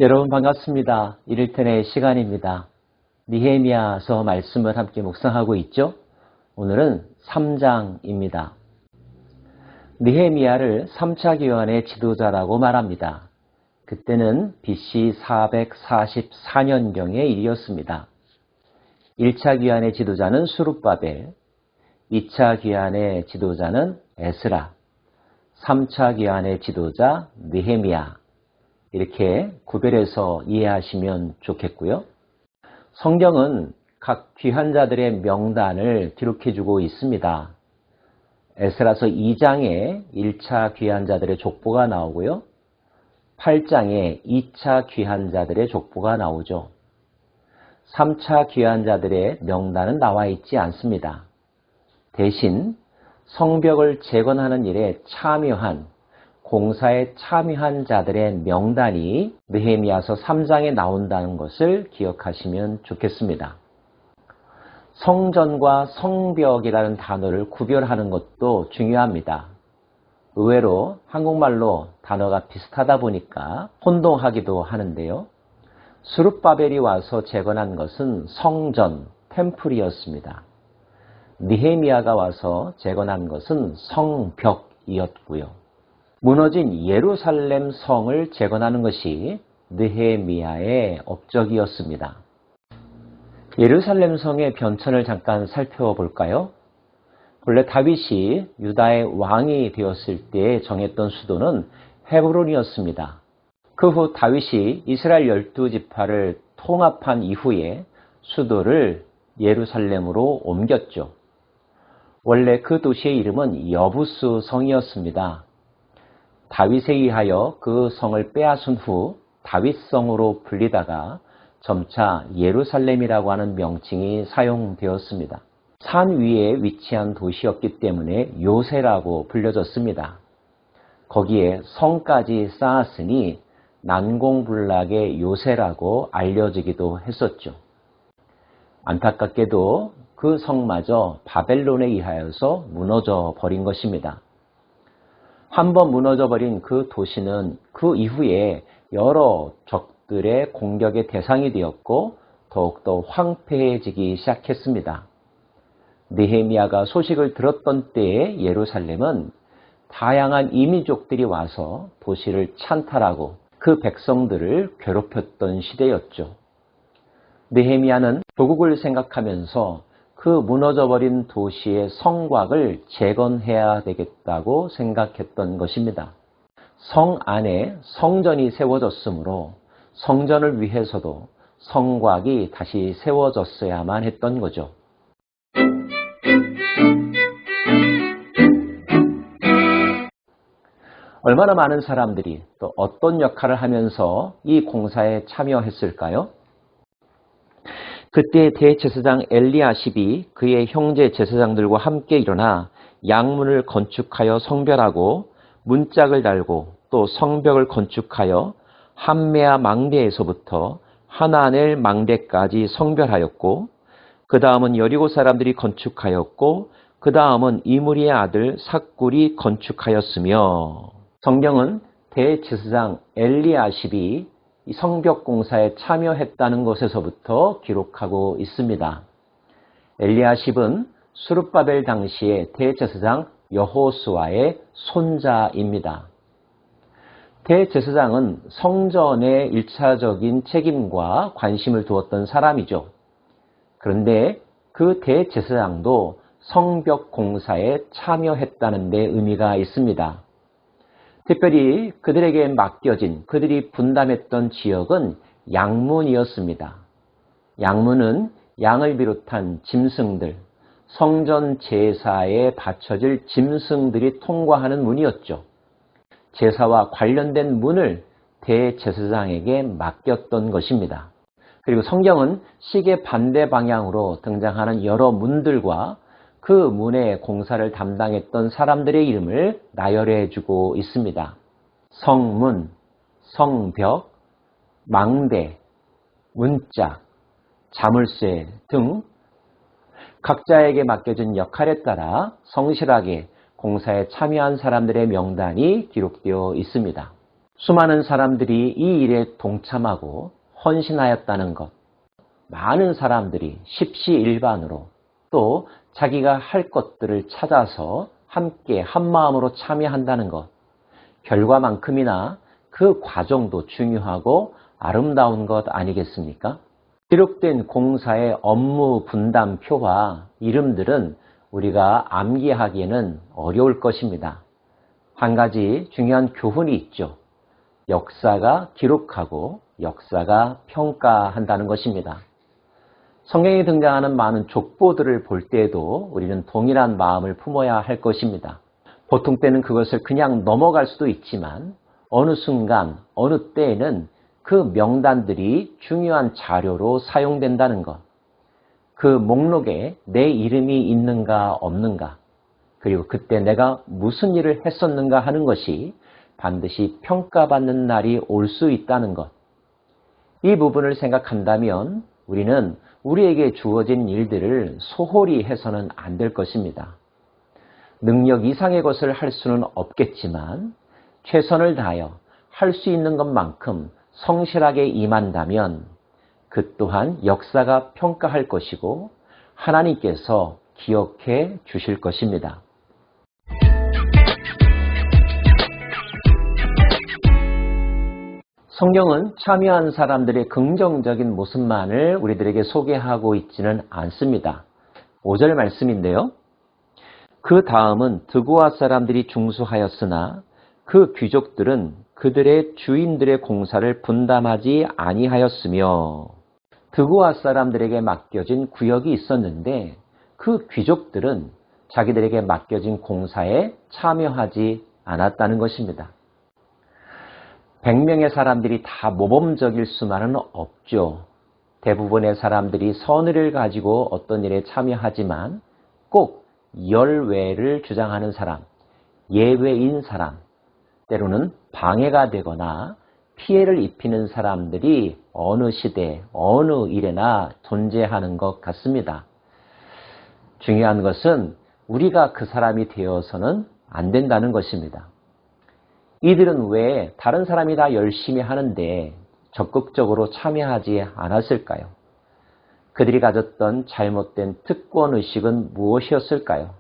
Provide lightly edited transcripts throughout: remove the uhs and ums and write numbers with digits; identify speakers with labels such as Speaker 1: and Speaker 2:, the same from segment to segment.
Speaker 1: 여러분 반갑습니다. 이를텐의 시간입니다. 느헤미야서 말씀을 함께 묵상하고 있죠. 오늘은 3장입니다. 느헤미야를 3차 기환의 지도자라고 말합니다. 그때는 BC 444년경의 일이었습니다. 1차 기환의 지도자는 수룹바벨, 2차 기환의 지도자는 에스라, 3차 기환의 지도자 느헤미야, 이렇게 구별해서 이해하시면 좋겠고요. 성경은 각 귀환자들의 명단을 기록해주고 있습니다. 에스라서 2장에 1차 귀환자들의 족보가 나오고요. 8장에 2차 귀환자들의 족보가 나오죠. 3차 귀환자들의 명단은 나와 있지 않습니다. 대신 성벽을 재건하는 일에 참여한 공사에 참여한 자들의 명단이 느헤미야서 3장에 나온다는 것을 기억하시면 좋겠습니다. 성전과 성벽이라는 단어를 구별하는 것도 중요합니다. 의외로 한국말로 단어가 비슷하다 보니까 혼동하기도 하는데요. 스룹바벨이 와서 재건한 것은 성전, 템플이었습니다. 느헤미야가 와서 재건한 것은 성벽이었고요. 무너진 예루살렘 성을 재건하는 것이 느헤미야의 업적이었습니다. 예루살렘 성의 변천을 잠깐 살펴볼까요? 본래 다윗이 유다의 왕이 되었을 때 정했던 수도는 헤브론이었습니다. 그 후 다윗이 이스라엘 12지파를 통합한 이후에 수도를 예루살렘으로 옮겼죠. 원래 그 도시의 이름은 여부스 성이었습니다. 다윗에 의하여 그 성을 빼앗은 후 다윗성으로 불리다가 점차 예루살렘이라고 하는 명칭이 사용되었습니다. 산 위에 위치한 도시였기 때문에 요새라고 불려졌습니다. 거기에 성까지 쌓았으니 난공불락의 요새라고 알려지기도 했었죠. 안타깝게도 그 성마저 바벨론에 의하여서 무너져 버린 것입니다. 한번 무너져 버린 그 도시는 그 이후에 여러 적들의 공격의 대상이 되었고 더욱더 황폐해지기 시작했습니다. 느헤미야가 소식을 들었던 때에 예루살렘은 다양한 이민족들이 와서 도시를 찬탈하고 그 백성들을 괴롭혔던 시대였죠. 느헤미야는 조국을 생각하면서 그 무너져버린 도시의 성곽을 재건해야 되겠다고 생각했던 것입니다. 성 안에 성전이 세워졌으므로 성전을 위해서도 성곽이 다시 세워졌어야만 했던 거죠. 얼마나 많은 사람들이 또 어떤 역할을 하면서 이 공사에 참여했을까요? 그때 대제사장 엘리야십이 그의 형제 제사장들과 함께 일어나 양문을 건축하여 성별하고 문짝을 달고 또 성벽을 건축하여 함메아 망대에서부터 하나넬 망대까지 성별하였고 그 다음은 여리고 사람들이 건축하였고 그 다음은 이므리의 아들 삭굴이 건축하였으며 성경은 대제사장 엘리야십이 이 성벽 공사에 참여했다는 것에서부터 기록하고 있습니다. 엘리야십은 수룹바벨 당시의 대제사장 여호수아의 손자입니다. 대제사장은 성전의 1차적인 책임과 관심을 두었던 사람이죠. 그런데 그 대제사장도 성벽 공사에 참여했다는 데 의미가 있습니다. 특별히 그들에게 맡겨진 그들이 분담했던 지역은 양문이었습니다. 양문은 양을 비롯한 짐승들, 성전 제사에 바쳐질 짐승들이 통과하는 문이었죠. 제사와 관련된 문을 대제사장에게 맡겼던 것입니다. 그리고 성경은 시계 반대 방향으로 등장하는 여러 문들과 그 문의 공사를 담당했던 사람들의 이름을 나열해주고 있습니다. 성문, 성벽, 망대, 문짝, 자물쇠 등 각자에게 맡겨진 역할에 따라 성실하게 공사에 참여한 사람들의 명단이 기록되어 있습니다. 수많은 사람들이 이 일에 동참하고 헌신하였다는 것, 많은 사람들이 십시일반으로 또 자기가 할 것들을 찾아서 함께 한마음으로 참여한다는 것, 결과만큼이나 그 과정도 중요하고 아름다운 것 아니겠습니까? 기록된 공사의 업무 분담표와 이름들은 우리가 암기하기에는 어려울 것입니다. 한 가지 중요한 교훈이 있죠. 역사가 기록하고 역사가 평가한다는 것입니다. 성경에 등장하는 많은 족보들을 볼 때에도 우리는 동일한 마음을 품어야 할 것입니다. 보통 때는 그것을 그냥 넘어갈 수도 있지만 어느 순간, 어느 때에는 그 명단들이 중요한 자료로 사용된다는 것, 그 목록에 내 이름이 있는가 없는가, 그리고 그때 내가 무슨 일을 했었는가 하는 것이 반드시 평가받는 날이 올 수 있다는 것. 이 부분을 생각한다면 우리는 우리에게 주어진 일들을 소홀히 해서는 안 될 것입니다. 능력 이상의 것을 할 수는 없겠지만 최선을 다하여 할 수 있는 것만큼 성실하게 임한다면 그 또한 역사가 평가할 것이고 하나님께서 기억해 주실 것입니다. 성경은 참여한 사람들의 긍정적인 모습만을 우리들에게 소개하고 있지는 않습니다. 5절 말씀인데요. 그 다음은 드고아 사람들이 중수하였으나 그 귀족들은 그들의 주인들의 공사를 분담하지 아니하였으며, 드고아 사람들에게 맡겨진 구역이 있었는데 그 귀족들은 자기들에게 맡겨진 공사에 참여하지 않았다는 것입니다. 100명의 사람들이 다 모범적일 수만은 없죠. 대부분의 사람들이 선의를 가지고 어떤 일에 참여하지만 꼭 열외를 주장하는 사람, 예외인 사람, 때로는 방해가 되거나 피해를 입히는 사람들이 어느 시대, 어느 일에나 존재하는 것 같습니다. 중요한 것은 우리가 그 사람이 되어서는 안 된다는 것입니다. 이들은 왜 다른 사람이 다 열심히 하는데 적극적으로 참여하지 않았을까요? 그들이 가졌던 잘못된 특권의식은 무엇이었을까요?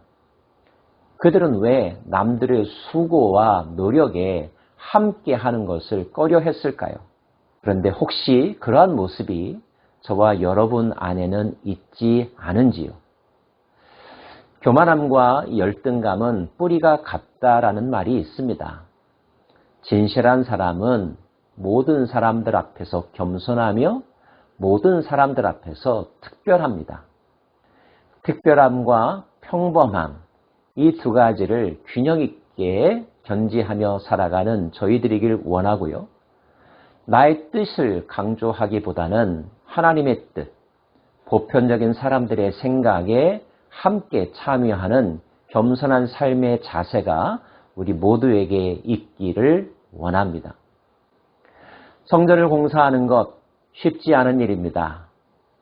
Speaker 1: 그들은 왜 남들의 수고와 노력에 함께 하는 것을 꺼려 했을까요? 그런데 혹시 그러한 모습이 저와 여러분 안에는 있지 않은지요? 교만함과 열등감은 뿌리가 같다라는 말이 있습니다. 진실한 사람은 모든 사람들 앞에서 겸손하며 모든 사람들 앞에서 특별합니다. 특별함과 평범함, 이 두 가지를 균형 있게 견지하며 살아가는 저희들이길 원하고요. 나의 뜻을 강조하기보다는 하나님의 뜻, 보편적인 사람들의 생각에 함께 참여하는 겸손한 삶의 자세가 우리 모두에게 있기를 원합니다. 성전을 공사하는 것 쉽지 않은 일입니다.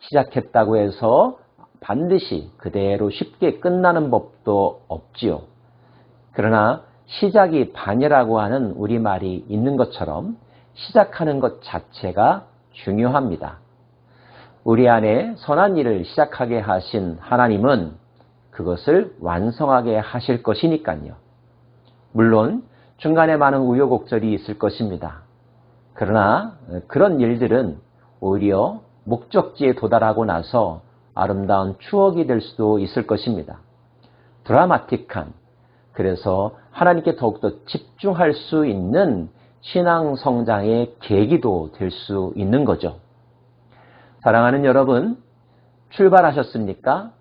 Speaker 1: 시작했다고 해서 반드시 그대로 쉽게 끝나는 법도 없지요. 그러나 시작이 반이라고 하는 우리말이 있는 것처럼 시작하는 것 자체가 중요합니다. 우리 안에 선한 일을 시작하게 하신 하나님은 그것을 완성하게 하실 것이니까요. 물론 중간에 많은 우여곡절이 있을 것입니다. 그러나 그런 일들은 오히려 목적지에 도달하고 나서 아름다운 추억이 될 수도 있을 것입니다. 드라마틱한, 그래서 하나님께 더욱더 집중할 수 있는 신앙 성장의 계기도 될 수 있는 거죠. 사랑하는 여러분, 출발하셨습니까?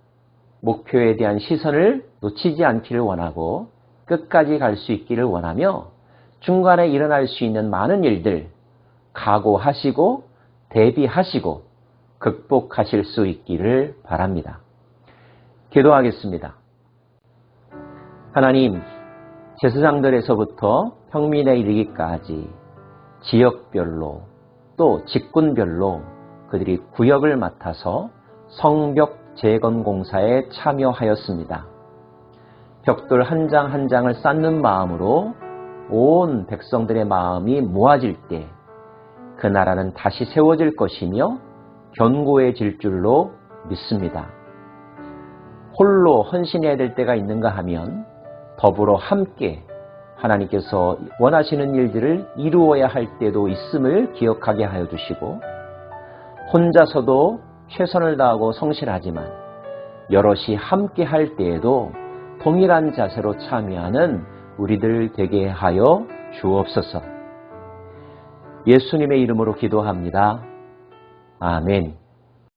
Speaker 1: 목표에 대한 시선을 놓치지 않기를 원하고 끝까지 갈 수 있기를 원하며 중간에 일어날 수 있는 많은 일들 각오하시고 대비하시고 극복하실 수 있기를 바랍니다. 기도하겠습니다. 하나님, 제사장들에서부터 평민에 이르기까지 지역별로 또 직군별로 그들이 구역을 맡아서 성벽 재건 공사에 참여하였습니다. 벽돌 한 장 한 장을 쌓는 마음으로 온 백성들의 마음이 모아질 때 그 나라는 다시 세워질 것이며 견고해질 줄로 믿습니다. 홀로 헌신해야 될 때가 있는가 하면 더불어 함께 하나님께서 원하시는 일들을 이루어야 할 때도 있음을 기억하게 하여 주시고, 혼자서도 최선을 다하고 성실하지만 여럿이 함께 할 때에도 동일한 자세로 참여하는 우리들 되게 하여 주옵소서. 예수님의 이름으로 기도합니다. 아멘.